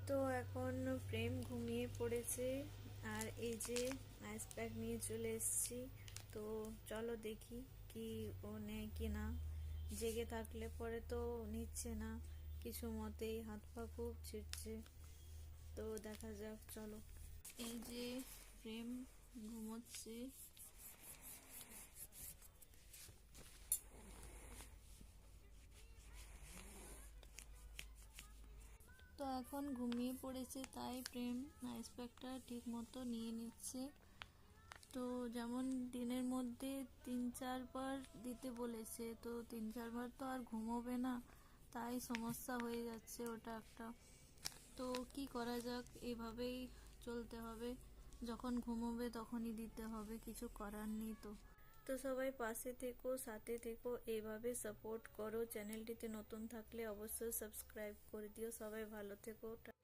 তো এখন প্রেম ঘুমিয়ে পড়েছে আর এই যে আইস প্যাক নিয়ে চলে এসেছি। তো চলো দেখি কি ও নেয় কি না। জেগে থাকলে পরে তো নিচ্ছে না কিছু মতেই, হাত পা খুব ছিটছে। তো দেখা যাক, চলো। এই যে প্রেম ঘুমোচ্ছে। তো এখন ঘুমিয়ে পড়েছে, তাই প্রেম আইস প্যাকটা ঠিক মতো নিয়ে নিচ্ছে। তো যেমন দিনের মধ্যে 3-4 বার দিতে বলেছে, তো 3-4 বার তো আর ঘুমোবে না, তাই সমস্যা হয়ে যাচ্ছে ওটা একটা। তো কি করা যাক, এভাবেই চলতে হবে। যখন ঘুমোবে তখনই দিতে হবে, কিছু করার নেই। তো তো সবাই পাশে থেকো, সাথে থেকো, এইভাবে সাপোর্ট করো। চ্যানেলটিতে নতুন থাকলে অবশ্যই সাবস্ক্রাইব করে দিও। সবাই ভালো থেকো।